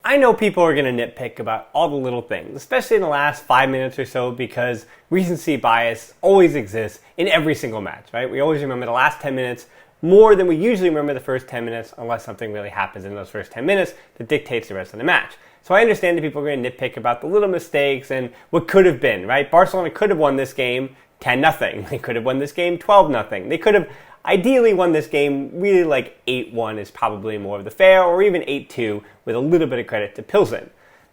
I know people are going to nitpick about all the little things, especially in the last 5 minutes or so, because recency bias always exists in every single match, right? We always remember the last 10 minutes more than we usually remember the first 10 minutes, unless something really happens in those first 10 minutes that dictates the rest of the match. So I understand that people are going to nitpick about the little mistakes and what could have been, right? Barcelona could have won this game 10-0. They could have won this game 12-0. They could have ideally won this game really like 8-1 is probably more of the fair, or even 8-2 with a little bit of credit to Plzeň.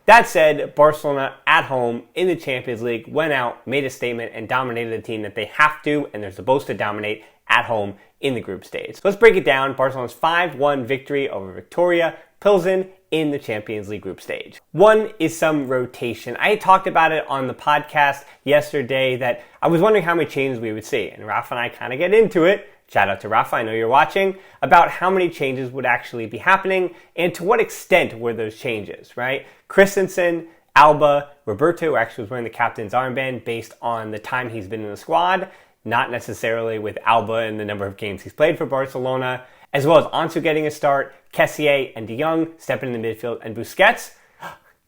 That said, Barcelona at home in the Champions League went out, made a statement, and dominated a team that they have to and they're supposed to dominate at home in the group stage. So let's break it down. Barcelona's 5-1 victory over Viktoria, Plzeň in the Champions League group stage. One is some rotation. I talked about it on the podcast yesterday that I was wondering how many changes we would see, and Rafa and I kind of get into it. Shout out to Rafa, I know you're watching, about how many changes would actually be happening and to what extent were those changes, right? Christensen, Alba, Roberto, who actually was wearing the captain's armband based on the time he's been in the squad, not necessarily with Alba and the number of games he's played for Barcelona, as well as Ansu getting a start, Kessié and De Jong stepping in the midfield, and Busquets,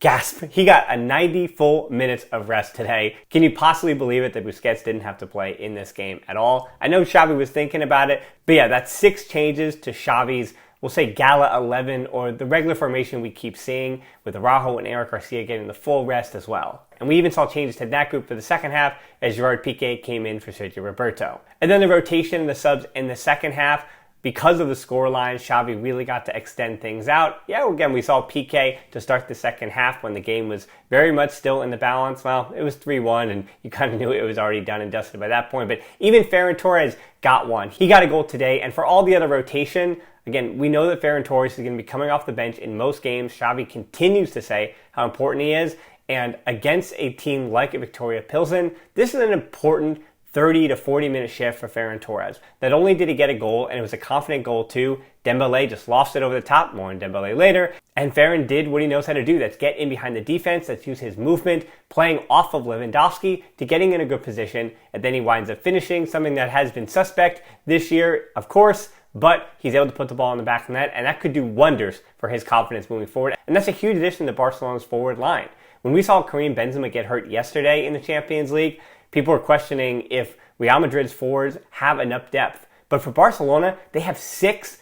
gasp, he got a 90 full minutes of rest today. Can you possibly believe it that Busquets didn't have to play in this game at all? I know Xavi was thinking about it, but yeah, that's 6 changes to Xavi's, we'll say Gala 11, or the regular formation we keep seeing, with Araujo and Eric Garcia getting the full rest as well. And we even saw changes to that group for the second half as Gerard Piqué came in for Sergio Roberto. And then the rotation and the subs in the second half, because of the scoreline, Xavi really got to extend things out. Yeah, again, we saw Piqué to start the second half when the game was very much still in the balance. Well, it was 3-1, and you kind of knew it was already done and dusted by that point. But even Ferran Torres got one. He got a goal today, and for all the other rotation, again, we know that Ferran Torres is going to be coming off the bench in most games. Xavi continues to say how important he is, and against a team like Viktoria Plzeň, this is an important 30 to 40 minute shift for Ferran Torres. Not only did he get a goal, and it was a confident goal too, Dembele just lost it over the top, more on Dembele later, and Ferran did what he knows how to do, that's get in behind the defense, that's use his movement, playing off of Lewandowski to getting in a good position, and then he winds up finishing, something that has been suspect this year, of course, but he's able to put the ball in the back of the net, and that could do wonders for his confidence moving forward, and that's a huge addition to Barcelona's forward line. When we saw Karim Benzema get hurt yesterday in the Champions League, people were questioning if Real Madrid's forwards have enough depth. But for Barcelona, they have six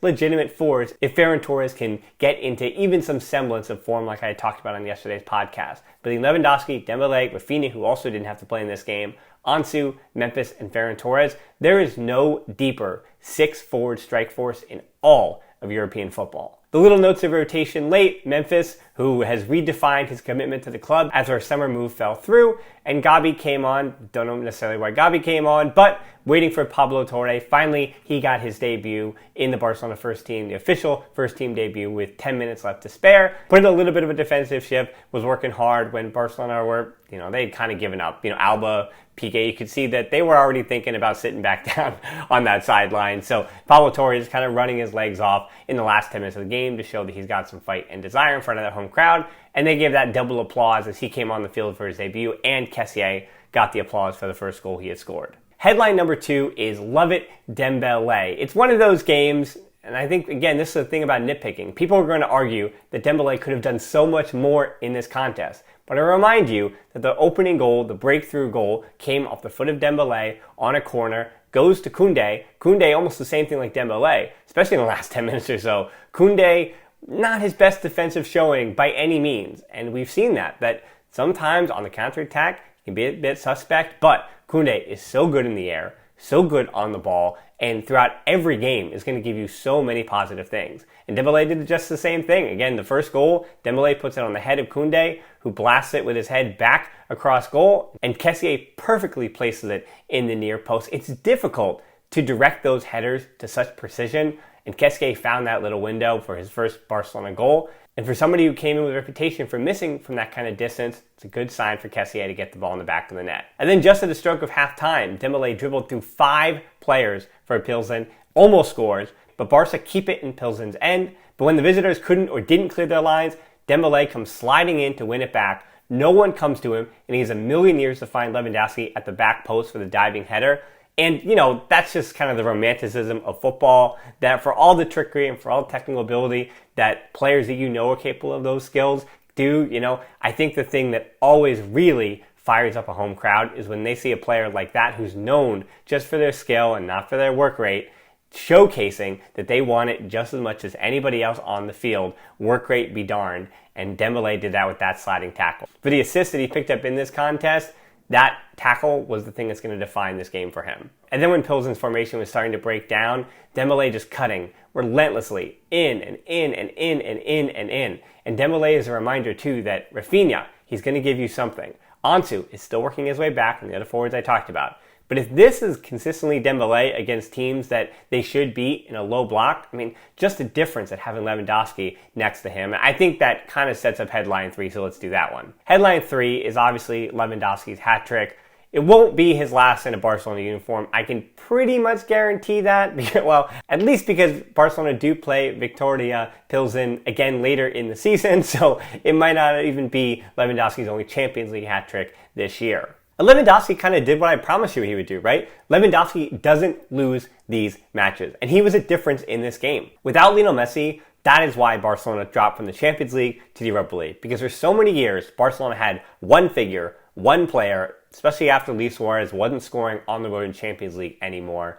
legitimate forwards if Ferran Torres can get into even some semblance of form like I talked about on yesterday's podcast. Between Lewandowski, Dembele, Rafinha, who also didn't have to play in this game, Ansu, Memphis, and Ferran Torres, there is no deeper 6-forward strike force in all of European football. The little notes of rotation late, Memphis, who has redefined his commitment to the club as our summer move fell through, and Gabi came on. Don't know necessarily why Gabi came on, but waiting for Pablo Torre. Finally, he got his debut in the Barcelona first team, the official first team debut with 10 minutes left to spare. Put in a little bit of a defensive shift, was working hard when Barcelona were, they'd kind of given up. Alba, Piqué, you could see that they were already thinking about sitting back down on that sideline. So Pablo Torre is kind of running his legs off in the last 10 minutes of the game to show that he's got some fight and desire in front of that home crowd. And they gave that double applause as he came on the field for his debut, and Kessié got the applause for the first goal he had scored. Headline number 2 is Love It Dembele. It's one of those games, and I think, again, this is the thing about nitpicking. People are going to argue that Dembele could have done so much more in this contest. But I remind you that the opening goal, the breakthrough goal, came off the foot of Dembele on a corner, goes to Koundé. Koundé, almost the same thing like Dembele, especially in the last 10 minutes or so. Koundé, not his best defensive showing by any means. And we've seen that sometimes on the counterattack, he can be a bit suspect, but Koundé is so good in the air, so good on the ball, and throughout every game is going to give you so many positive things. And Dembele did just the same thing. Again, the first goal, Dembele puts it on the head of Koundé, who blasts it with his head back across goal, and Kessié perfectly places it in the near post. It's difficult to direct those headers to such precision, and Kessié found that little window for his first Barcelona goal. And for somebody who came in with a reputation for missing from that kind of distance, it's a good sign for Kessié to get the ball in the back of the net. And then just at the stroke of halftime, Dembele dribbled through 5 players for Plzeň, almost scores, but Barca keep it in Plzeň's end. But when the visitors couldn't or didn't clear their lines, Dembele comes sliding in to win it back. No one comes to him, and he has a million years to find Lewandowski at the back post for the diving header. And, that's just kind of the romanticism of football, that for all the trickery and for all the technical ability that players that are capable of those skills do, I think the thing that always really fires up a home crowd is when they see a player like that who's known just for their skill and not for their work rate, showcasing that they want it just as much as anybody else on the field. Work rate be darned. And Dembele did that with that sliding tackle. For the assist that he picked up in this contest, that tackle was the thing that's going to define this game for him. And then when Plzeň's formation was starting to break down, Dembele just cutting relentlessly in and in and in and in and in. And Dembele is a reminder too that Rafinha, he's going to give you something. Ansu is still working his way back, and the other forwards I talked about. But if this is consistently Dembele against teams that they should beat in a low block, just the difference at having Lewandowski next to him, I think that kind of sets up headline 3, so let's do that one. Headline 3 is obviously Lewandowski's hat trick. It won't be his last in a Barcelona uniform. I can pretty much guarantee that. Well, at least because Barcelona do play Viktoria Plzeň again later in the season, so it might not even be Lewandowski's only Champions League hat trick this year. Lewandowski kind of did what I promised you he would do, right? Lewandowski doesn't lose these matches, and he was a difference in this game. Without Lionel Messi, that is why Barcelona dropped from the Champions League to the Europa League, because for so many years, Barcelona had one figure, one player, especially after Luis Suarez wasn't scoring on the road in Champions League anymore.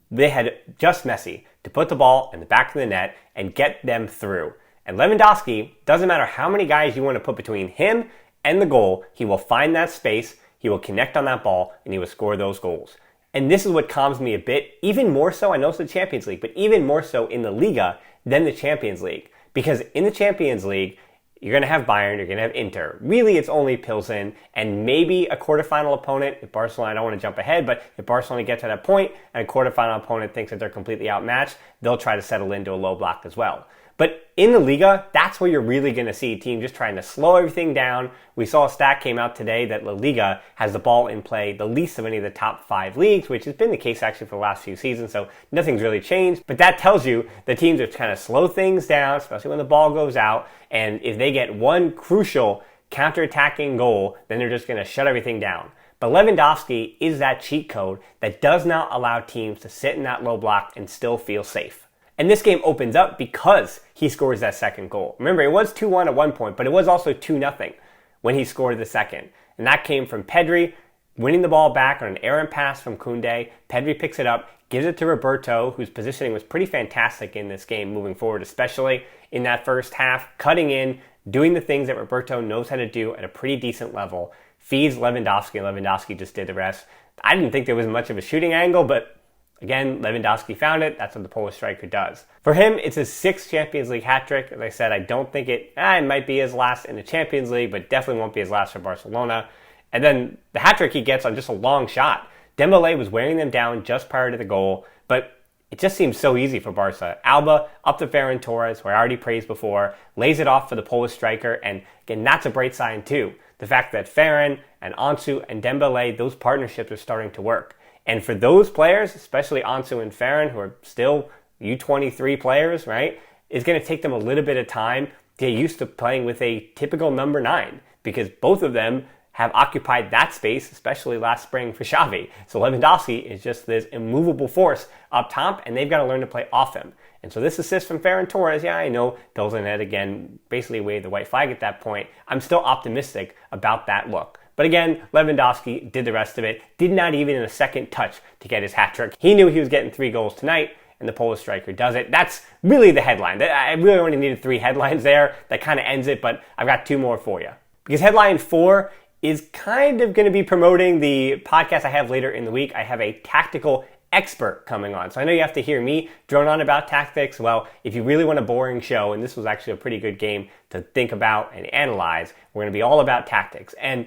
They had just Messi to put the ball in the back of the net and get them through. And Lewandowski, doesn't matter how many guys you want to put between him and the goal, he will find that space, he will connect on that ball, and he will score those goals. And this is what calms me a bit, even more so, I know it's the Champions League, but even more so in the Liga than the Champions League. Because in the Champions League, you're going to have Bayern, you're going to have Inter. Really, it's only Plzeň and maybe a quarterfinal opponent. If Barcelona, I don't want to jump ahead, but if Barcelona gets to that point and a quarterfinal opponent thinks that they're completely outmatched, they'll try to settle into a low block as well. But in the Liga, that's where you're really going to see a team just trying to slow everything down. We saw a stat came out today that La Liga has the ball in play the least of any of the top 5 leagues, which has been the case actually for the last few seasons, so nothing's really changed. But that tells you the teams are trying to slow things down, especially when the ball goes out, and if they get one crucial counter-attacking goal, then they're just going to shut everything down. But Lewandowski is that cheat code that does not allow teams to sit in that low block and still feel safe. And this game opens up because he scores that second goal. Remember, it was 2-1 at one point, but it was also 2-0 when he scored the second. And that came from Pedri winning the ball back on an errant pass from Koundé. Pedri picks it up, gives it to Roberto, whose positioning was pretty fantastic in this game moving forward, especially in that first half, cutting in, doing the things that Roberto knows how to do at a pretty decent level, feeds Lewandowski, and Lewandowski just did the rest. I didn't think there was much of a shooting angle, but again, Lewandowski found it. That's what the Polish striker does. For him, it's his 6th Champions League hat trick. As I said, I don't think it might be his last in the Champions League, but definitely won't be his last for Barcelona. And then the hat trick he gets on just a long shot. Dembele was wearing them down just prior to the goal, but it just seems so easy for Barca. Alba up to Ferran Torres, who I already praised before, lays it off for the Polish striker, and again, that's a bright sign too. The fact that Ferran and Ansu and Dembele, those partnerships are starting to work. And for those players, especially Ansu and Ferran, who are still U23 players, right, it's going to take them a little bit of time to get used to playing with a typical number 9, because both of them have occupied that space, especially last spring for Xavi. So Lewandowski is just this immovable force up top, and they've got to learn to play off him. And so this assist from Ferran Torres, I know Plzeň had again basically waved the white flag at that point. I'm still optimistic about that look. But again, Lewandowski did the rest of it, did not even in a second touch to get his hat trick. He knew he was getting 3 goals tonight, and the Polish striker does it. That's really the headline. I really only needed 3 headlines there. That kind of ends it, but I've got 2 more for you. Because headline 4 is kind of going to be promoting the podcast I have later in the week. I have a tactical expert coming on. So I know you have to hear me drone on about tactics. Well, if you really want a boring show, and this was actually a pretty good game to think about and analyze, we're going to be all about tactics. And,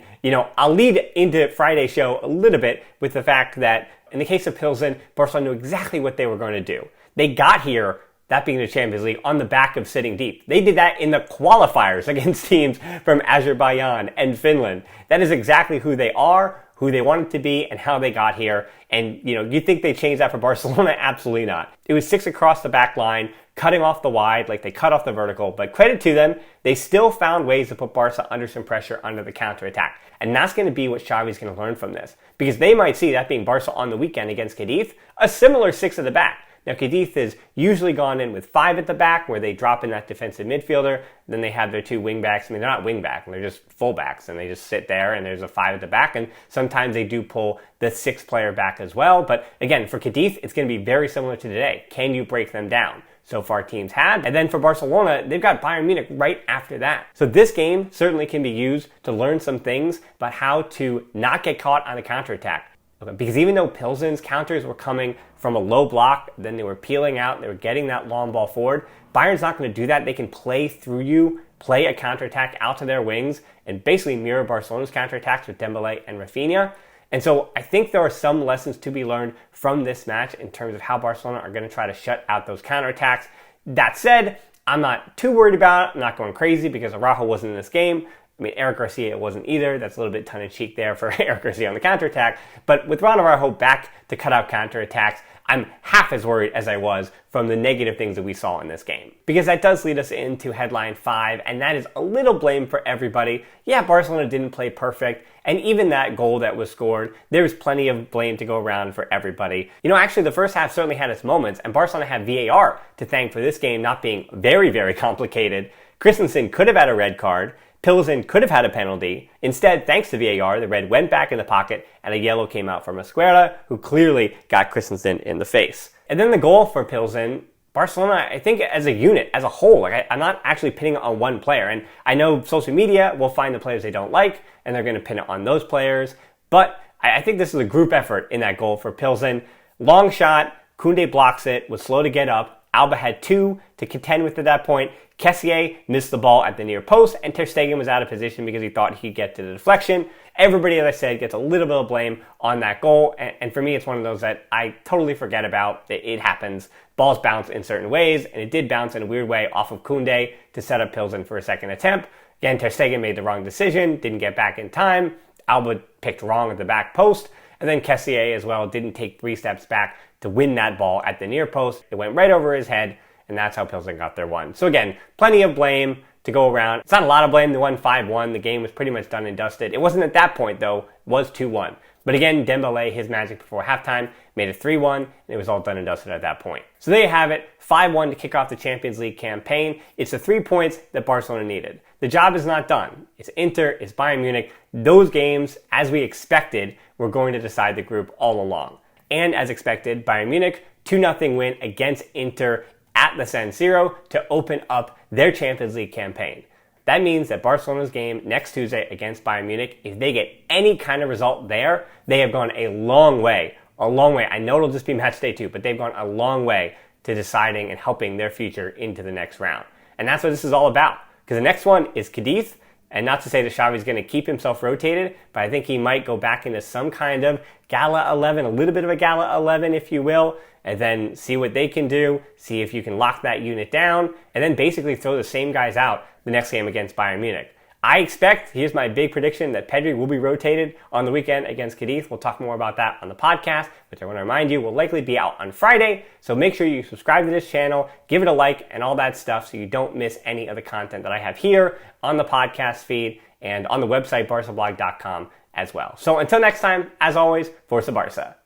I'll lead into Friday's show a little bit with the fact that in the case of Plzeň, Barcelona knew exactly what they were going to do. They got here, that being the Champions League, on the back of sitting deep. They did that in the qualifiers against teams from Azerbaijan and Finland. That is exactly who they are, who they wanted to be, and how they got here. And, you think they changed that for Barcelona? Absolutely not. It was 6 across the back line, cutting off the wide, like they cut off the vertical, but credit to them, they still found ways to put Barca under some pressure under the counterattack. And that's going to be what Xavi's going to learn from this. Because they might see, that being Barca on the weekend against Cadiz, a similar 6 at the back. Now, Cadiz has usually gone in with 5 at the back, where they drop in that defensive midfielder. Then they have their 2 wingbacks. I mean, they're not wingback, they're just fullbacks, and they just sit there, and there's a 5 at the back. And sometimes they do pull the 6th player back as well. But again, for Cadiz, it's going to be very similar to today. Can you break them down? So far, teams have. And then for Barcelona, they've got Bayern Munich right after that. So this game certainly can be used to learn some things about how to not get caught on the counterattack. Okay, because even though Plzeň's counters were coming from a low block, then they were peeling out, they were getting that long ball forward, Bayern's not going to do that. They can play through you, play a counterattack out to their wings, and basically mirror Barcelona's counterattacks with Dembele and Rafinha. And so I think there are some lessons to be learned from this match in terms of how Barcelona are going to try to shut out those counterattacks. That said, I'm not too worried about it. I'm not going crazy because Araujo wasn't in this game. I mean, Eric Garcia wasn't either. That's a little bit tongue-in-cheek there for Eric Garcia on the counterattack. But with Ron Araujo back to cut out counterattacks, I'm half as worried as I was from the negative things that we saw in this game. Because that does lead us into headline 5, and that is a little blame for everybody. Yeah, Barcelona didn't play perfect, and even that goal that was scored, there's plenty of blame to go around for everybody. You know, actually, the first half certainly had its moments, and Barcelona had VAR to thank for this game not being very, very complicated. Christensen could have had a red card. Plzeň could have had a penalty. Instead, thanks to VAR, the red went back in the pocket and a yellow came out for Mosquera, who clearly got Christensen in the face. And then the goal for Plzeň, Barcelona, I think as a unit, as a whole, I'm not actually pinning it on one player. And I know social media will find the players they don't like, and they're going to pin it on those players. But I think this is a group effort in that goal for Plzeň. Long shot, Koundé blocks it, was slow to get up. Alba had 2 to contend with at that point. Kessié missed the ball at the near post, and Ter Stegen was out of position because he thought he'd get to the deflection. Everybody, as I said, gets a little bit of blame on that goal, and for me, it's one of those that I totally forget about. It happens. Balls bounce in certain ways, and it did bounce in a weird way off of Koundé to set up Plzeň for a second attempt. Again, Ter Stegen made the wrong decision, didn't get back in time. Alba picked wrong at the back post, and then Kessié as well didn't take 3 steps back to win that ball at the near post. It went right over his head, and that's how Plzeň got their 1. So again, plenty of blame to go around. It's not a lot of blame. They won 5-1. The game was pretty much done and dusted. It wasn't at that point, though. It was 2-1. But again, Dembele, his magic before halftime, made it 3-1, and it was all done and dusted at that point. So there you have it, 5-1 to kick off the Champions League campaign. It's the 3 points that Barcelona needed. The job is not done. It's Inter, it's Bayern Munich. Those games, as we expected, were going to decide the group all along. And as expected, Bayern Munich, 2-0 win against Inter at the San Siro to open up their Champions League campaign. That means that Barcelona's game next Tuesday against Bayern Munich, if they get any kind of result there, they have gone a long way. A long way. I know it'll just be match day 2, but they've gone a long way to deciding and helping their future into the next round. And that's what this is all about. Because the next one is Cadiz. And not to say that Xavi's going to keep himself rotated, but I think he might go back into some kind of Gala 11, a little bit of a Gala 11, if you will, and then see what they can do, see if you can lock that unit down, and then basically throw the same guys out the next game against Bayern Munich. I expect, here's my big prediction, that Pedri will be rotated on the weekend against Cadiz. We'll talk more about that on the podcast, which I want to remind you will likely be out on Friday. So make sure you subscribe to this channel, give it a like, and all that stuff so you don't miss any of the content that I have here on the podcast feed and on the website, barcablog.com as well. So until next time, as always, Forza Barca.